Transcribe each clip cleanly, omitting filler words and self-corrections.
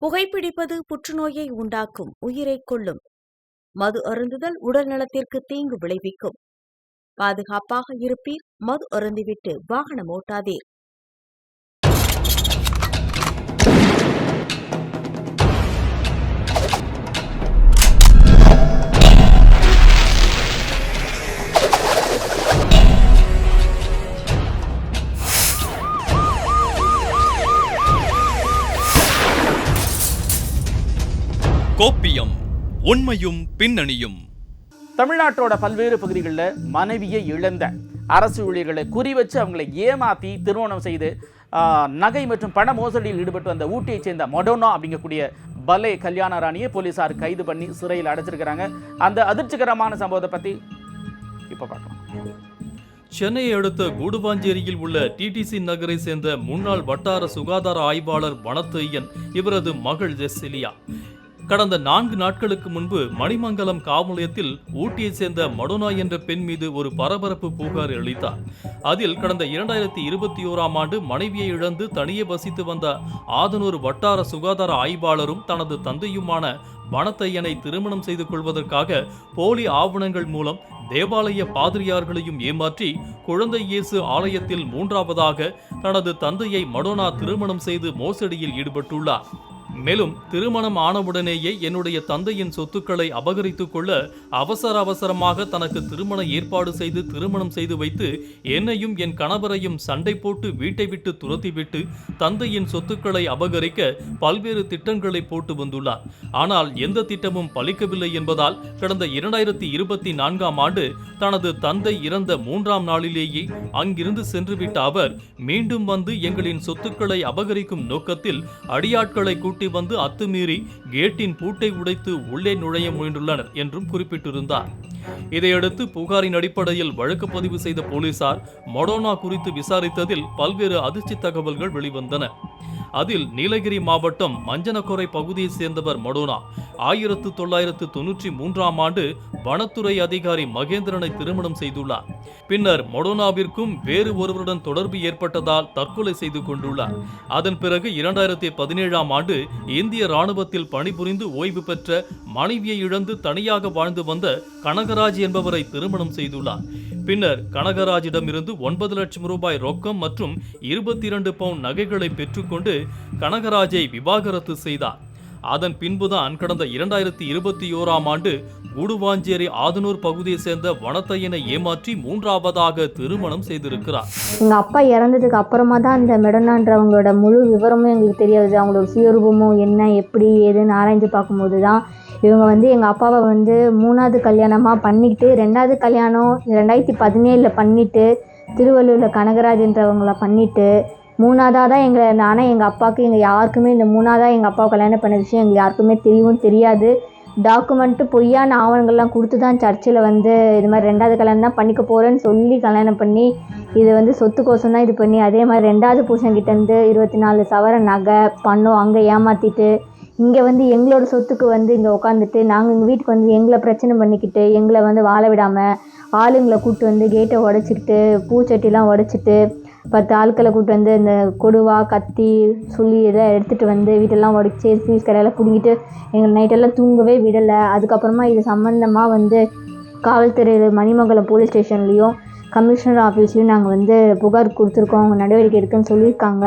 புகைப்பிடிப்பது புற்றுநோயை உண்டாக்கும், உயிரைக் கொல்லும். மது அருந்துதல் உடல் நலத்திற்கு தீங்கு விளைவிக்கும். பாதுகாப்பாக இருப்பீர், மது அருந்திவிட்டு வாகனம் ஓட்டாதீர். கோப்பியம், உண்மையும் பின்னணியும். தமிழ்நாட்டோட பல்வேறு பகுதிகளில் மனைவியை இழந்த அரசு ஊழியர்களை குறி வச்சு அவங்களை ஏமாற்றி திருமணம் செய்து நகை மற்றும் பண மோசடியில் ஈடுபட்டு வந்த ஊட்டியைச் சேர்ந்த மடோனா அப்படிங்கக்கூடிய பலே கல்யாண ராணியை போலீசார் கைது பண்ணி சிறையில் அடைச்சிருக்கிறாங்க. அந்த அதிர்ச்சிகரமான சம்பவத்தை பற்றி இப்போ பார்க்கலாம். சென்னையை அடுத்த கூடுவாஞ்சேரியில் உள்ள டிடிசி நகரை சேர்ந்த முன்னாள் வட்டார சுகாதார ஆய்வாளர் வனத்தையன் இவரது மகள் ஜெசிலியா கடந்த 4 நாட்களுக்கு முன்பு மணிமங்கலம் காவல் நிலையத்தில் ஊட்டியைச் சேர்ந்த மடோனா என்ற பெண் மீது ஒரு பரபரப்பு புகார் அளித்தார். அதில் கடந்த 2021ஆம் ஆண்டு மனைவியை இழந்து தனியே வசித்து வந்த ஆதனூர் வட்டார சுகாதார ஆய்வாளரும் தனது தந்தையுமான வனத்தையனை திருமணம் செய்து கொள்வதற்காக போலி ஆவணங்கள் மூலம் தேவாலய பாதிரியார்களையும் ஏமாற்றி குழந்தை இயேசு ஆலயத்தில் 3ஆவதாக தனது தந்தையை மடோனா திருமணம் செய்து மோசடியில் ஈடுபட்டுள்ளார். மேலும் திருமணம் ஆனவுடனேயே என்னுடைய தந்தையின் சொத்துக்களை அபகரித்துக் கொள்ள அவசரமாக தனக்கு திருமண ஏற்பாடு செய்து திருமணம் செய்து வைத்து என்னையும் என் கணவரையும் சண்டை போட்டு வீட்டை விட்டு துரத்திவிட்டு தந்தையின் சொத்துக்களை அபகரிக்க பல்வேறு திட்டங்களை போட்டு வந்துள்ளார். ஆனால் எந்த திட்டமும் பலிக்கவில்லை என்பதால் கடந்த 2024ஆம் ஆண்டு தனது தந்தை இறந்த 3ஆம் நாளிலேயே அங்கிருந்து சென்றுவிட்ட அவர் மீண்டும் வந்து எங்களின் சொத்துக்களை அபகரிக்கும் நோக்கத்தில் அடியாட்களை கூட்டி வந்து அத்துமீறி கேட்டின் பூட்டை உடைத்து உள்ளே நுழைய முயன்றுள்ளனர் என்றும் குறிப்பிட்டிருந்தார். இதையடுத்து புகாரின் அடிப்படையில் வழக்கு பதிவு செய்த போலீசார் மடோனா குறித்து விசாரித்ததில் பல்வேறு அதிர்ச்சி தகவல்கள் வெளிவந்தன. அதில் நீலகிரி மாவட்டம் மஞ்சனக்கொரை பகுதியை சேர்ந்தவர் மடோனா 1993ஆம் ஆண்டு வனத்துறை அதிகாரி மகேந்திரனை திருமணம் செய்துள்ளார். பின்னர் மடோனாவிற்கும் வேறு ஒருவருடன் தொடர்பு ஏற்பட்டதால் தற்கொலை செய்து கொண்டுள்ளார். அதன் பிறகு 2017ஆம் ஆண்டு இந்திய ராணுவத்தில் பணிபுரிந்து ஓய்வு பெற்ற மனைவியை இழந்து தனியாக வாழ்ந்து வந்த கனகராஜ் என்பவரை திருமணம் செய்துள்ளார். பின்னர் கனகராஜிடமிருந்து 9 லட்சம் ரூபாய் ரொக்கம் மற்றும் 22 பவுன் நகைகளை பெற்றுக்கொண்டு கனகராஜை விவாகரத்து செய்தார். அதன் பின்புதான் கடந்த 2021ஆம் ஆண்டு கூடுவாஞ்சேரி ஆதனூர் பகுதியை சேர்ந்த வனத்தையனை ஏமாற்றி 3ஆவதாக திருமணம் செய்திருக்கிறார். எங்க அப்பா இறந்ததுக்கு அப்புறமா தான் இந்த மெடோனான்றவங்களோட முழு விவரமும் எங்களுக்கு தெரியாது. அவங்களோட சுயரூபமும் என்ன எப்படி ஏதுன்னு ஆராய்ஞ்சு பார்க்கும்போது தான் இவங்க எங்கள் அப்பாவை 3ஆவது கல்யாணமாக பண்ணிக்கிட்டு 2ஆவது கல்யாணம் 2017 பண்ணிவிட்டு திருவள்ளூரில் கனகராஜன்றவங்கள பண்ணிவிட்டு 3ஆவதாக தான் ஆனால் எங்கள் அப்பாவுக்கு எங்கள் யாருக்குமே இந்த 3ஆவதாக எங்கள் அப்பாவை கல்யாணம் பண்ண விஷயம் எங்களுக்கு யாருக்குமே தெரியாது. டாக்குமெண்ட்டு பொய்யான ஆவணங்கள்லாம் கொடுத்து தான் சர்ச்சில் இது மாதிரி 2ஆவது கல்யாணம் தான் பண்ணிக்க போகிறேன்னு சொல்லி கல்யாணம் பண்ணி இது சொத்துக்கோசம் தான் இது பண்ணி அதே மாதிரி 2ஆவது புருஷன்கிட்டேருந்து 24 சவரன் நகை பணம் அங்கே ஏமாற்றிட்டு இங்கே எங்களோட சொத்துக்கு இங்கே உட்காந்துட்டு நாங்கள் எங்கள் வீட்டுக்கு எங்களை பிரச்சனை பண்ணிக்கிட்டு எங்களை வாழ விடாமல் ஆளுங்களை கூப்பிட்டு கேட்டை உடச்சிக்கிட்டு பூச்சட்டிலாம் உடச்சிட்டு 10 ஆட்களை கூப்பிட்டு இந்த கொடுவா கத்தி சுள்ளி இதை எடுத்துகிட்டு வீட்டெல்லாம் உடச்சி ஃபீஸ் கடையெல்லாம் பிடிங்கிட்டு எங்கள் நைட்டெல்லாம் தூங்கவே விடலை. அதுக்கப்புறமா இது சம்மந்தமாக காவல்துறையில் மணிமங்கலம் போலீஸ் ஸ்டேஷன்லேயும் கமிஷனர் ஆஃபீஸ்லேயும் நாங்கள் புகார் கொடுத்துருக்கோம். அவங்க நடவடிக்கை எடுக்குன்னு சொல்லியிருக்காங்க.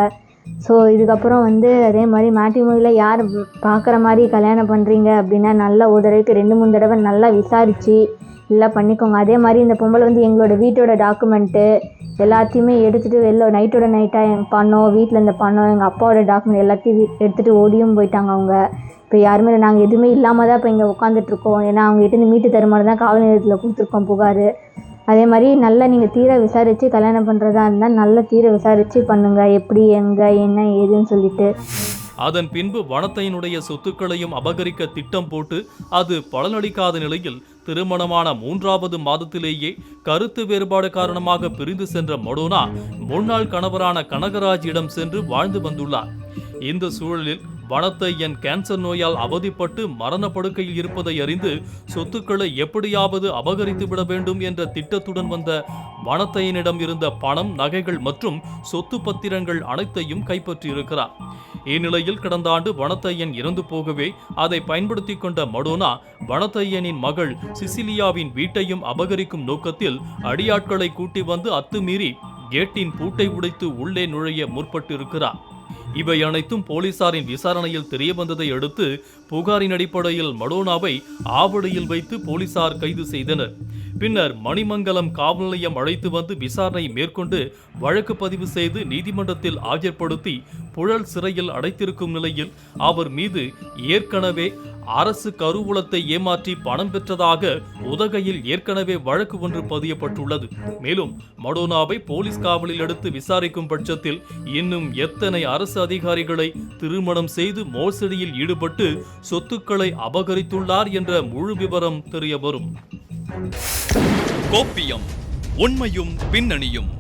ஸோ இதுக்கப்புறம் அதே மாதிரி மேட்ரிமோனியில் யார் பார்க்குற மாதிரி கல்யாணம் பண்ணுறீங்க அப்படின்னா நல்லா ஒரு தடவைக்கு 2-3 தடவை நல்லா விசாரித்து எல்லாம் பண்ணிக்கோங்க. அதே மாதிரி இந்த பொம்பளை எங்களோட வீட்டோட டாக்குமெண்ட்டு எல்லாத்தையுமே எடுத்துகிட்டு நைட்டோட நைட்டாக எங்கள் பணம் வீட்டில் இந்த பணம் எங்கள் அப்பாவோட டாக்குமெண்ட் எல்லாத்தையும் எடுத்துகிட்டு ஓடியும் போயிட்டாங்க அவங்க. இப்போ யாருமே நாங்கள் எதுவுமே இல்லாமல் தான் இப்போ இங்கே உட்காந்துட்ருக்கோம். ஏன்னா அவங்ககிட்ட மீட்டு தருமானம் தான் காவல் நிலையத்தில் கொடுத்துருக்கோம் புகார். அதே மாதிரி நல்லா நீங்கள் தீர விசாரித்து கல்யாணம் பண்ணுறதா இருந்தால் நல்லா தீர விசாரித்து பண்ணுங்கள் எப்படி எங்கே என்ன ஏதுன்னு சொல்லிட்டு. அதன் பின்பு வனத்தையனுடைய சொத்துக்களையும் அபகரிக்க திட்டம் போட்டு அது பலனளிக்காத நிலையில் திருமணமான 3ஆவது மாதத்திலேயே கருத்து வேறுபாடு காரணமாக பிரிந்து சென்ற மடோனா முன்னாள் கணவரான கனகராஜிடம் சென்று வாழ்ந்து வந்துள்ளார். இந்த சூழலில் வனத்தையன் கேன்சர் நோயால் அவதிப்பட்டு மரண படுக்கையில் இருப்பதை அறிந்து சொத்துக்களை எப்படியாவது அபகரித்து விட வேண்டும் என்ற திட்டத்துடன் வந்த வனத்தையனிடம் இருந்த பணம், நகைகள் மற்றும் சொத்து பத்திரங்கள் அனைத்தையும் கைப்பற்றியிருக்கிறார். இந்நிலையில் கடந்த ஆண்டு வனத்தையன் இறந்து போகவே அதை பயன்படுத்திக் கொண்ட மடோனா வனத்தையனின் மகள் சிசிலியாவின் வீட்டையும் அபகரிக்கும் நோக்கத்தில் அடியாட்களை கூட்டி வந்து அத்துமீறி கேட்டின் பூட்டை உடைத்து உள்ளே நுழைய முற்பட்டிருக்கிறார். இவை அனைத்தும் போலீசாரின் விசாரணையில் தெரியவந்ததை அடுத்து புகாரின் அடிப்படையில் மடோனாவை ஆவடியில் வைத்து போலீசார் கைது செய்தனர். பின்னர் மணிமங்கலம் காவல் நிலையம் அழைத்து வந்து விசாரணை மேற்கொண்டு வழக்கு பதிவு செய்து நீதிமன்றத்தில் ஆஜர்படுத்தி புழல் சிறையில் அடைத்திருக்கும் நிலையில் அவர் மீது ஏற்கனவே அரசு கருவூலத்தை ஏமாற்றி பணம் பெற்றதாக உதகையில் ஏற்கனவே வழக்கு ஒன்று பதியப்பட்டுள்ளது. மேலும் மடோனாவை போலீஸ் காவலில் எடுத்து விசாரிக்கும் பட்சத்தில் இன்னும் எத்தனை அரசு அதிகாரிகளை திருமணம் செய்து மோசடியில் ஈடுபட்டு சொத்துக்களை அபகரித்துள்ளார் என்ற முழு விவரம் தெரிய வரும். கோப்பியம், உண்மையும் பின்னணியும்.